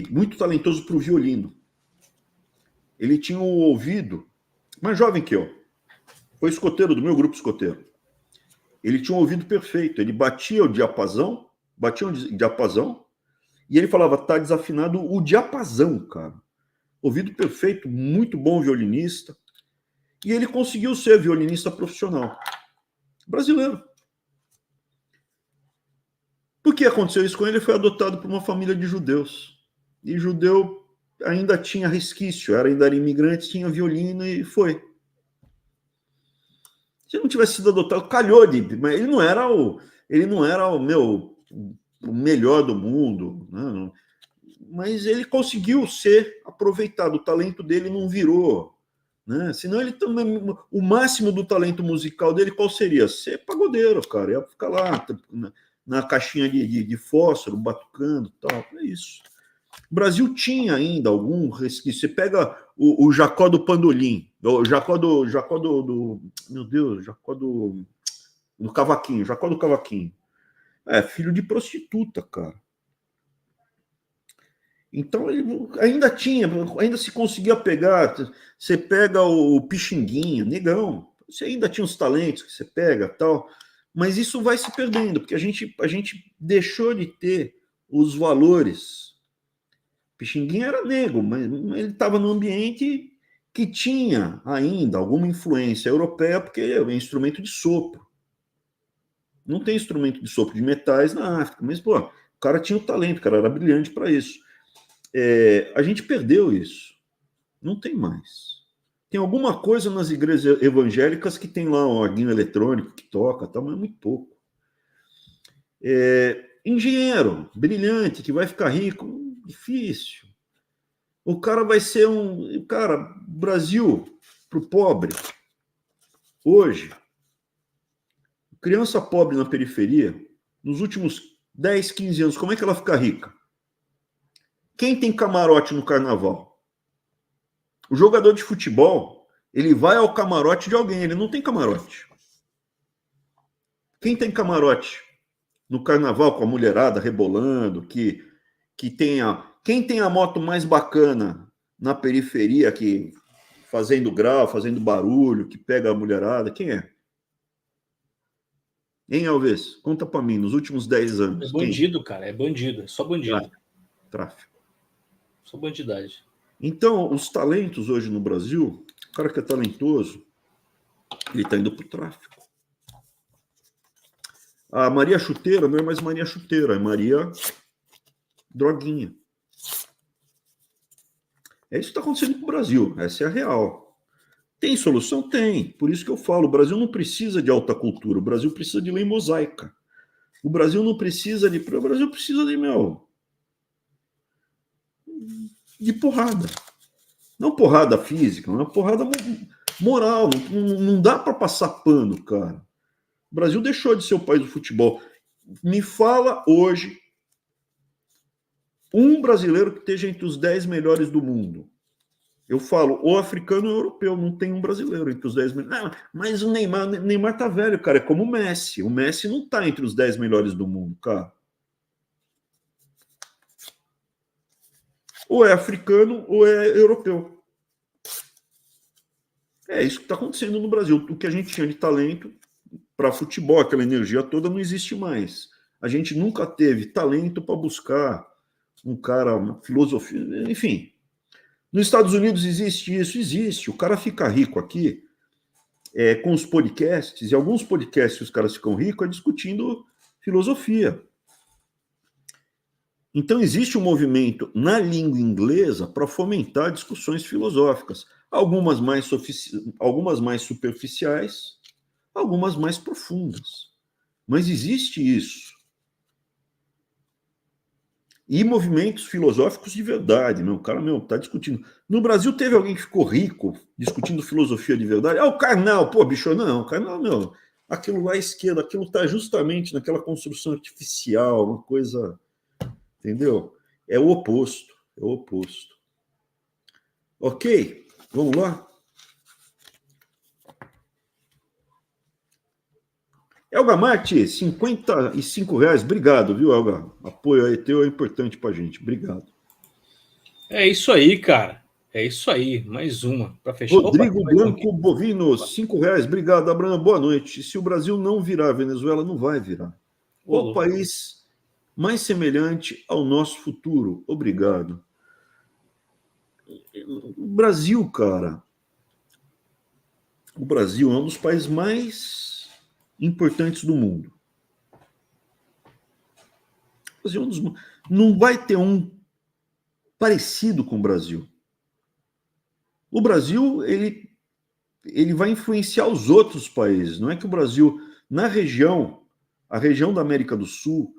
muito talentoso para o violino. Ele tinha um ouvido mais jovem que eu. Foi escoteiro do meu grupo escoteiro. Ele tinha um ouvido perfeito. Ele batia o diapasão, E ele falava, tá desafinado o diapasão, cara. Ouvido perfeito, muito bom violinista. E ele conseguiu ser violinista profissional. Brasileiro. Por que aconteceu isso com ele? Ele foi adotado por uma família de judeus. E judeu ainda tinha resquício, ainda era imigrante, tinha violino e foi. Se ele não tivesse sido adotado, calhou de. Mas ele não era o melhor do mundo, né? Mas ele conseguiu ser aproveitado. O talento dele não virou, né? Senão ele também, o máximo do talento musical dele qual seria? Ser pagodeiro, cara. Ia ficar lá na caixinha de fósforo, batucando, tal. É isso. O Brasil tinha ainda algum resquício. Você pega o Jacó do Pandolim, o Jacó do meu Deus, Jacó do Cavaquinho, Jacó do Cavaquinho. É filho de prostituta, cara. Então ele ainda se conseguia pegar. Você pega o Pixinguinha, negão. Você ainda tinha os talentos que você pega, tal. Mas isso vai se perdendo, porque a gente deixou de ter os valores. Pixinguinha era negro, mas ele estava num ambiente que tinha ainda alguma influência europeia, porque é instrumento de sopro. Não tem instrumento de sopro de metais na África, mas, pô, o cara tinha o talento, o cara era brilhante para isso. A gente perdeu isso. Não tem mais. Tem alguma coisa nas igrejas evangélicas que tem lá um orguinho eletrônico que toca, tá, mas é muito pouco. Engenheiro, brilhante, que vai ficar rico, difícil. O cara vai ser Brasil, para o pobre, hoje, criança pobre na periferia, nos últimos 10, 15 anos, como é que ela fica rica? Quem tem camarote no carnaval? O jogador de futebol, ele vai ao camarote de alguém, ele não tem camarote. Quem tem camarote no carnaval com a mulherada rebolando, que quem tem a moto mais bacana na periferia, que fazendo grau, fazendo barulho, que pega a mulherada, quem é? Hein, Alves? Conta pra mim, nos últimos 10 anos. É bandido, cara, é bandido, é só bandido. Tráfico. Só bandidagem. Então, os talentos hoje no Brasil, o cara que é talentoso, ele tá indo pro tráfico. A Maria Chuteira não é mais Maria Chuteira, é Maria Droguinha. É isso que está acontecendo com o Brasil, essa é a real. Tem solução? Tem. Por isso que eu falo, o Brasil não precisa de alta cultura, o Brasil precisa de lei mosaica. O Brasil não precisa de... O Brasil precisa de porrada. Não porrada física, mas porrada moral. Não dá para passar pano, cara. O Brasil deixou de ser o país do futebol. Me fala hoje um brasileiro que esteja entre os 10 melhores do mundo. Eu falo, ou africano ou europeu, não tem um brasileiro entre os 10 melhores. Não, mas o Neymar tá velho, cara, é como o Messi. O Messi não tá entre os 10 melhores do mundo, cara. Ou é africano ou é europeu. É isso que está acontecendo no Brasil. O que a gente tinha de talento para futebol, aquela energia toda, não existe mais. A gente nunca teve talento para buscar um cara, uma filosofia, enfim. Nos Estados Unidos existe isso? Existe. O cara fica rico aqui com os podcasts, e alguns podcasts os caras ficam ricos discutindo filosofia. Então existe um movimento na língua inglesa para fomentar discussões filosóficas. Algumas mais superficiais, algumas mais profundas. Mas existe isso. E movimentos filosóficos de verdade, o cara está discutindo. No Brasil teve alguém que ficou rico discutindo filosofia de verdade. O Karnal, pô, bicho, não, o Karnal, aquilo lá à esquerda, aquilo está justamente naquela construção artificial, uma coisa, entendeu? É o oposto, é o oposto. Ok, vamos lá? Elga Marte, R$55. Obrigado, viu, Elga? Apoio aí teu é importante pra gente. Obrigado. É isso aí, cara. É isso aí. Mais uma para fechar. Rodrigo Blanco Bovino, R$5. Obrigado, Abraham. Boa noite. Se o Brasil não virar a Venezuela, não vai virar. Qual país mais semelhante ao nosso futuro. Obrigado. O Brasil, cara, o Brasil é um dos países mais importantes do mundo. O Brasil é um dos... Não vai ter um parecido com o Brasil. O Brasil, ele vai influenciar os outros países. Não é que o Brasil, na região, a região da América do Sul,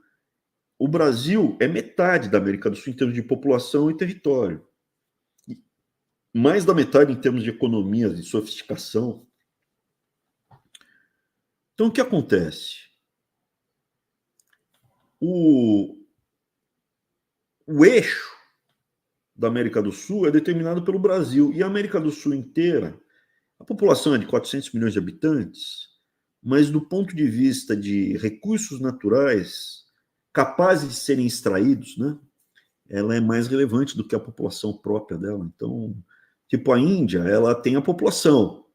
o Brasil é metade da América do Sul em termos de população e território. Mais da metade em termos de economia, de sofisticação. Então, o que acontece? O eixo da América do Sul é determinado pelo Brasil. E a América do Sul inteira, a população é de 400 milhões de habitantes, mas do ponto de vista de recursos naturais capazes de serem extraídos, né, ela é mais relevante do que a população própria dela. Então, tipo, a Índia, ela tem a população,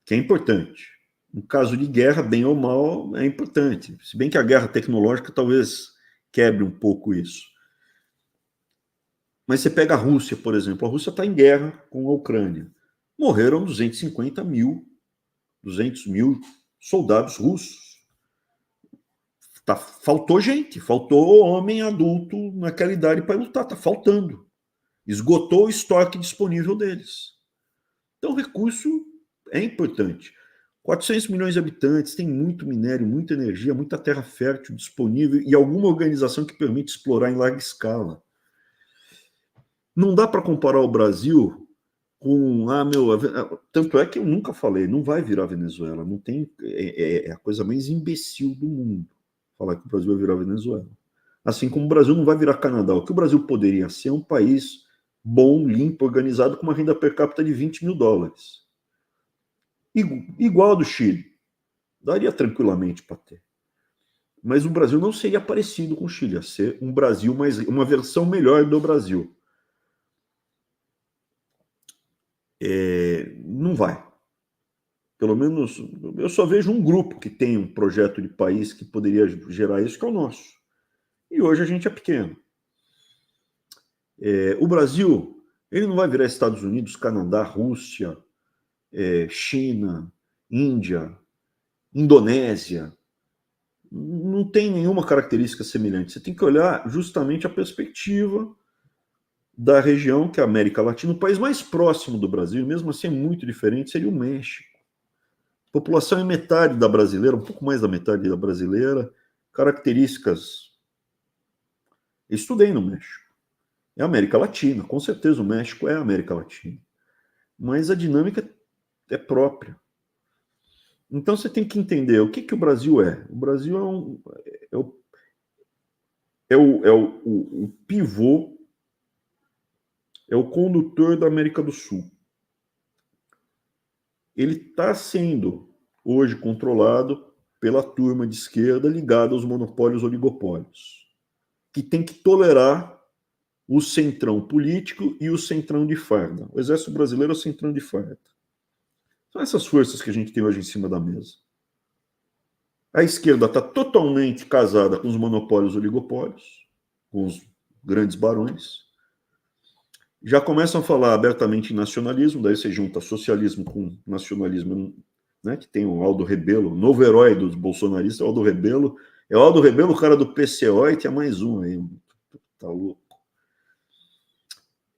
que é importante. No caso de guerra, bem ou mal, é importante. Se bem que a guerra tecnológica talvez quebre um pouco isso. Mas você pega a Rússia, por exemplo. A Rússia está em guerra com a Ucrânia. Morreram 250 mil, 200 mil soldados russos. Faltou gente, faltou homem adulto naquela idade para lutar. Está faltando. Esgotou o estoque disponível deles. Então, o recurso é importante. 400 milhões de habitantes, tem muito minério, muita energia, muita terra fértil disponível e alguma organização que permite explorar em larga escala. Não dá para comparar o Brasil com... tanto é que eu nunca falei, não vai virar Venezuela. Não tem, é a coisa mais imbecil do mundo falar que o Brasil vai virar Venezuela. Assim como o Brasil não vai virar Canadá. O que o Brasil poderia ser é um país bom, limpo, organizado, com uma renda per capita de 20 mil dólares. Igual ao do Chile. Daria tranquilamente para ter. Mas o Brasil não seria parecido com o Chile, ia ser um Brasil mais, uma versão melhor do Brasil. Não vai. Pelo menos, eu só vejo um grupo que tem um projeto de país que poderia gerar isso, que é o nosso. E hoje a gente é pequeno. O Brasil, ele não vai virar Estados Unidos, Canadá, Rússia, China, Índia, Indonésia. Não tem nenhuma característica semelhante. Você tem que olhar justamente a perspectiva da região, que é a América Latina. O país mais próximo do Brasil, mesmo assim é muito diferente, seria o México. A população é metade da brasileira, um pouco mais da metade da brasileira. Características... Eu estudei no México. É a América Latina, com certeza o México é a América Latina. Mas a dinâmica é própria. Então você tem que entender o que o Brasil é. O Brasil é o pivô, é o condutor da América do Sul. Ele está sendo hoje controlado pela turma de esquerda ligada aos monopólios oligopólios, que tem que tolerar o centrão político e o centrão de farda. O Exército Brasileiro é o centrão de farda. São essas forças que a gente tem hoje em cima da mesa. A esquerda está totalmente casada com os monopólios oligopólios, com os grandes barões. Já começam a falar abertamente em nacionalismo, daí você junta socialismo com nacionalismo, né, que tem o Aldo Rebelo, o novo herói dos bolsonaristas, o Aldo Rebelo. É o Aldo Rebelo, o cara do PCO, e tinha mais um aí. Tá louco.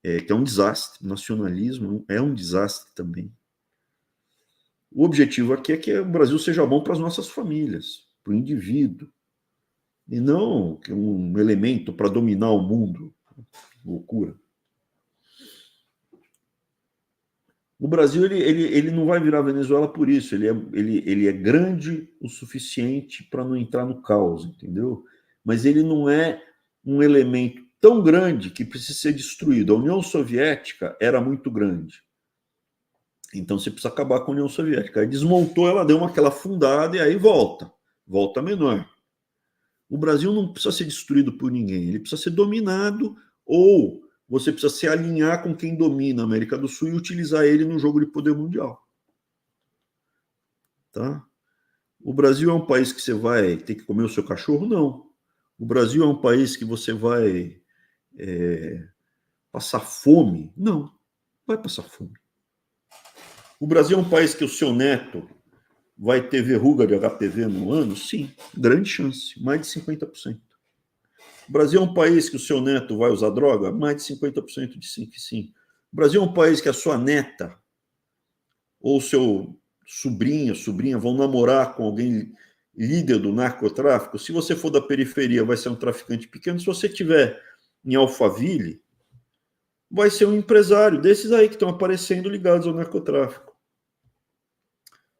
Que é um desastre. O nacionalismo é um desastre também. O objetivo aqui é que o Brasil seja bom para as nossas famílias, para o indivíduo, e não um elemento para dominar o mundo. Loucura. O Brasil ele não vai virar Venezuela por isso. Ele é grande o suficiente para não entrar no caos, entendeu? Mas ele não é um elemento tão grande que precisa ser destruído. A União Soviética era muito grande. Então você precisa acabar com a União Soviética. Aí desmontou, ela deu aquela afundada e aí volta menor. O Brasil não precisa ser destruído por ninguém, ele precisa ser dominado, ou você precisa se alinhar com quem domina a América do Sul e utilizar ele no jogo de poder mundial. Tá? O Brasil é um país que você vai ter que comer o seu cachorro? Não. O Brasil é um país que você vai passar fome? Não, vai passar fome. O Brasil é um país que o seu neto vai ter verruga de HPV no ano? Sim, grande chance, mais de 50%. O Brasil é um país que o seu neto vai usar droga? Mais de 50% de sim que sim. O Brasil é um país que a sua neta ou seu sobrinha vão namorar com alguém líder do narcotráfico. Se você for da periferia, vai ser um traficante pequeno. Se você estiver em Alphaville, vai ser um empresário desses aí que estão aparecendo ligados ao narcotráfico.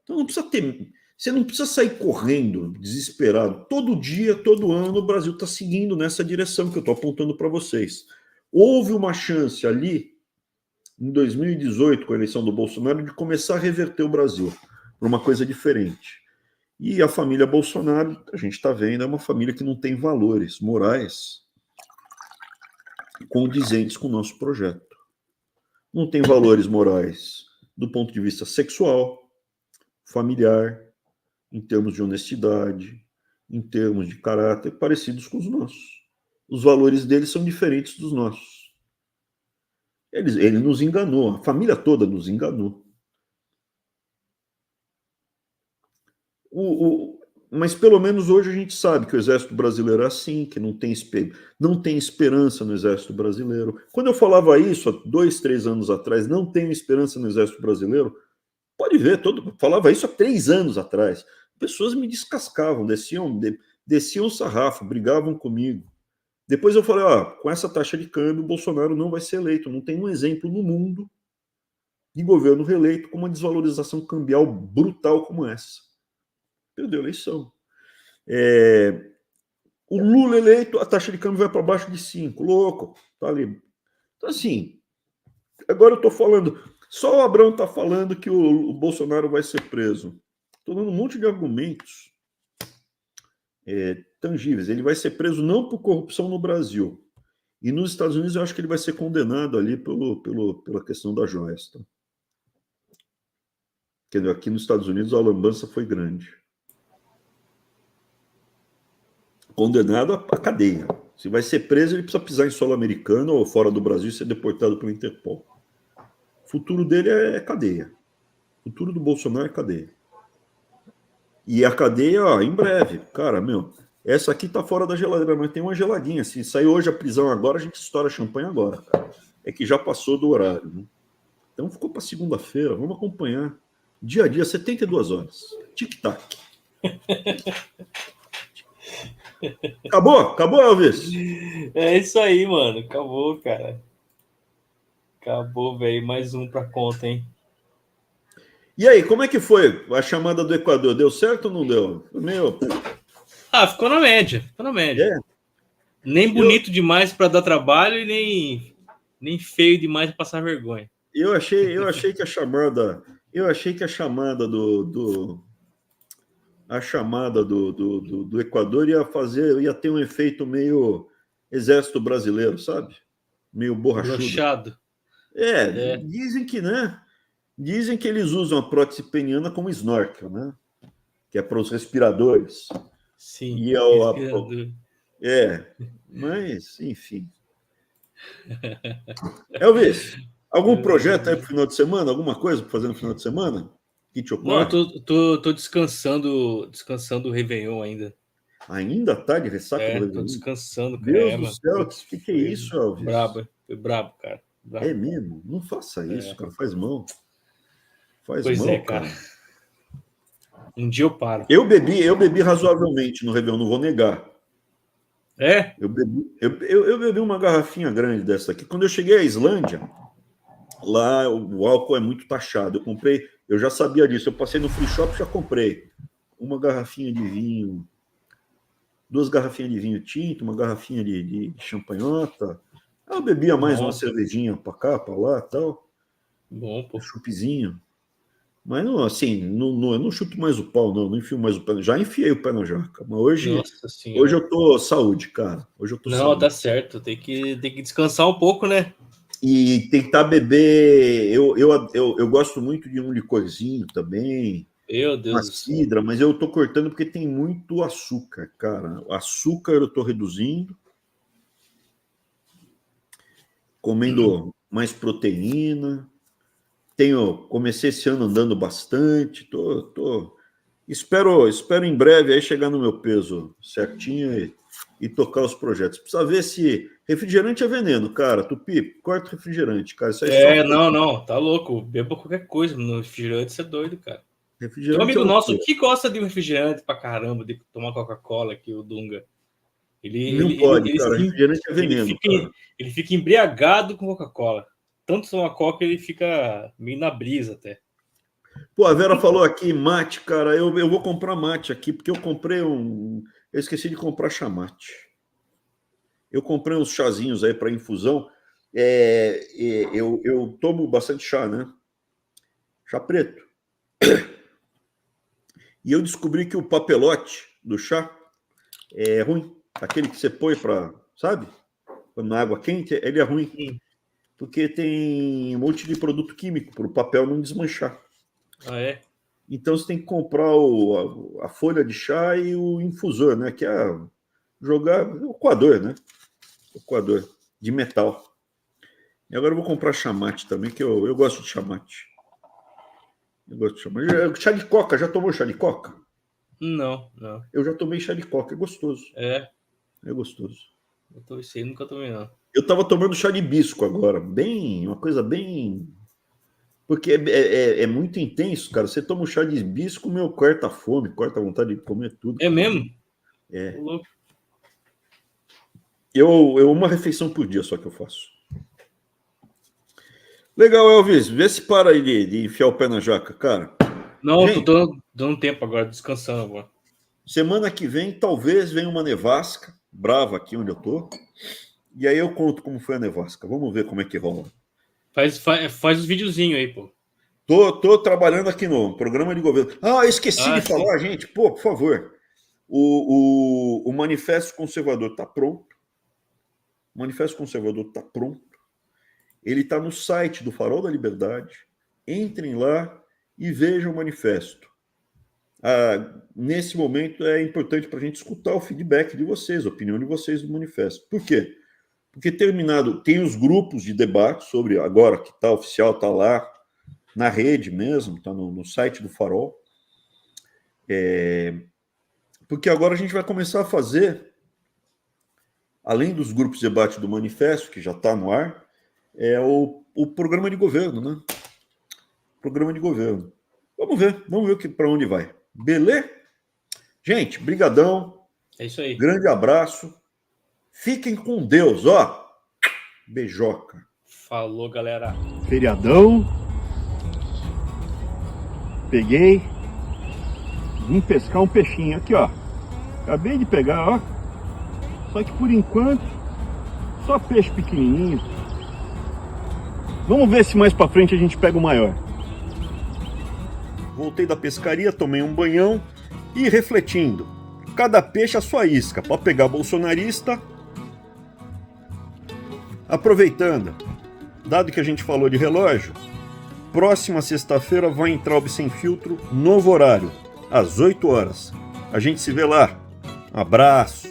Então não precisa ter... Você não precisa sair correndo, desesperado. Todo dia, todo ano, o Brasil está seguindo nessa direção que eu estou apontando para vocês. Houve uma chance ali, em 2018, com a eleição do Bolsonaro, de começar a reverter o Brasil para uma coisa diferente. E a família Bolsonaro, a gente está vendo, é uma família que não tem valores morais condizentes com o nosso projeto. Não tem valores morais do ponto de vista sexual, familiar, em termos de honestidade, em termos de caráter, parecidos com os nossos. Os valores deles são diferentes dos nossos. Ele nos enganou, a família toda nos enganou. Mas pelo menos hoje a gente sabe que o Exército Brasileiro é assim, que não tem esperança no Exército Brasileiro. Quando eu falava isso há 2, 3 anos atrás, não tenho esperança no Exército Brasileiro, pode ver, falava isso há 3 anos atrás. Pessoas me descascavam, desciam o sarrafo, brigavam comigo. Depois eu falei, com essa taxa de câmbio, o Bolsonaro não vai ser eleito. Não tem um exemplo no mundo de governo reeleito com uma desvalorização cambial brutal como essa. Perdeu a eleição. O Lula eleito, a taxa de câmbio vai para baixo de 5. Louco, tá ali. Então, assim, agora eu estou falando, só o Abrão está falando que o Bolsonaro vai ser preso. Estou dando um monte de argumentos tangíveis. Ele vai ser preso não por corrupção no Brasil. E nos Estados Unidos eu acho que ele vai ser condenado ali pela questão das joias. Tá? Aqui nos Estados Unidos a lambança foi grande. Condenado à cadeia. Se vai ser preso, ele precisa pisar em solo americano ou fora do Brasil e ser deportado pelo Interpol. O futuro dele é cadeia. O futuro do Bolsonaro é cadeia. E a cadeia, em breve. Cara, essa aqui tá fora da geladeira, mas tem uma geladinha. Se sair hoje a prisão agora, a gente estoura champanhe agora, cara. É que já passou do horário, né? Então ficou para segunda-feira, vamos acompanhar. Dia a dia, 72 horas. Tic-tac. Acabou, Elvis? É isso aí, mano. Acabou, cara. Acabou, velho. Mais um pra conta, hein? E aí, como é que foi a chamada do Equador? Deu certo ou não deu? Ficou na média. Nem bonito demais para dar trabalho e nem feio demais para passar vergonha. Eu achei que a chamada do Equador ia ter um efeito meio exército brasileiro, sabe? Meio borrachudo. Dizem que, né? Dizem que eles usam a prótese peniana como snorkel, né? Que é para os respiradores. Sim, respirador. Mas, enfim. Elvis, algum projeto aí para o final de semana? Alguma coisa para fazer no final de semana? Que te ocorre? Não, tô descansando o Réveillon ainda. Ainda tá de ressaca do Réveillon? Tô descansando, cara. Deus do céu, o que é isso, Elvis? Foi brabo, cara. Brabo. É mesmo? Não faça isso, cara. Faz mal. Pois é, cara. Um dia eu paro. Eu bebi razoavelmente no Réveillon, não vou negar. Eu bebi uma garrafinha grande dessa aqui. Quando eu cheguei à Islândia, lá o álcool é muito taxado. Eu já sabia disso. Eu passei no free shop e já comprei uma garrafinha de vinho, 2 garrafinhas de vinho tinto, uma garrafinha de champanhota. Eu bebia mais uma cervejinha para cá, para lá, tal. Bom, pô. Chupizinho. Mas não, assim, eu não chuto mais o pau, não enfio mais o pé. Já enfiei o pé na jaca, mas hoje eu tô saúde, cara. Hoje eu tô saúde. Tá certo, tem que descansar um pouco, né? E tentar beber. Eu gosto muito de um licorzinho também. Meu uma Deus do céu. cidra, mas eu tô cortando porque tem muito açúcar, cara. O açúcar eu tô reduzindo, comendo mais proteína. Comecei esse ano andando bastante, espero em breve aí chegar no meu peso certinho e tocar os projetos. Precisa ver se refrigerante é veneno, cara. Tupi, corta refrigerante, cara. Isso aí só Não, tá louco. Beba qualquer coisa no refrigerante, você é doido, cara. Tem um refrigerante é amigo o nosso quê? que gosta de um refrigerante pra caramba, de tomar Coca-Cola, aqui, o Dunga. Ele, Não ele, ele, pode, ele, cara. se- Refrigerante é ele veneno, fica, cara. ele fica embriagado com Coca-Cola. Tanto toma Coca, ele fica meio na brisa até. Pô, a Vera falou aqui, mate, cara. Eu vou comprar mate aqui, porque eu comprei um. Eu esqueci de comprar chamate. Eu comprei uns chazinhos aí para infusão. Eu tomo bastante chá, né? Chá preto. E eu descobri que o papelote do chá é ruim. Aquele que você põe para, sabe? Na água quente, ele é ruim. Hum. Porque tem um monte de produto químico para o papel não desmanchar. Ah, é? Então você tem que comprar a folha de chá e o infusor, né? Que é jogar o coador, né? O coador de metal. E agora eu vou comprar chamate também, que eu gosto de chamate. Eu gosto de chamate. Chá de coca, já tomou chá de coca? Não. Eu já tomei chá de coca, é gostoso. É, É gostoso. esse aí nunca tomei, não. Eu estava tomando chá de hibisco agora, uma coisa bem. Porque é muito intenso, cara. Você toma um chá de hibisco, meu, corta a fome, corta a vontade de comer tudo. É mesmo? É. Tô louco. Eu uma refeição por dia só que eu faço. Legal, Elvis. Vê se para aí de enfiar o pé na jaca, cara. Não, Gente, tô dando tempo agora, descansando agora. semana que vem, talvez venha uma nevasca brava aqui onde eu tô. E aí eu conto como foi a nevasca. Vamos ver como é que rola. Faz os videozinhos aí, pô. Tô trabalhando aqui no programa de governo. Ah, eu esqueci de Sim. falar, gente. Pô, por favor. O Manifesto Conservador está pronto. O Manifesto Conservador está pronto. Ele está no site do Farol da Liberdade. Entrem lá e vejam o manifesto. Nesse momento é importante para a gente escutar o feedback de vocês, a opinião de vocês do manifesto. Por quê? Porque tem os grupos de debate sobre, agora que está oficial, está lá na rede mesmo, está no site do Farol. Porque agora a gente vai começar a fazer, além dos grupos de debate do manifesto, que já está no ar, o programa de governo, né? Programa de governo. Vamos ver para onde vai. Beleza? Gente, brigadão. É isso aí. Grande abraço. Fiquem com Deus, ó. Beijoca. Falou, galera. Feriadão. Peguei. Vim pescar um peixinho aqui, ó. Acabei de pegar, ó. Só que por enquanto, só peixe pequenininho. Vamos ver se mais pra frente a gente pega o maior. Voltei da pescaria, tomei um banhão e refletindo. Cada peixe a sua isca. Para pegar bolsonarista. Aproveitando, dado que a gente falou de relógio, próxima sexta-feira vai entrar o Sem Filtro, novo horário, às 8 horas. A gente se vê lá. Um abraço.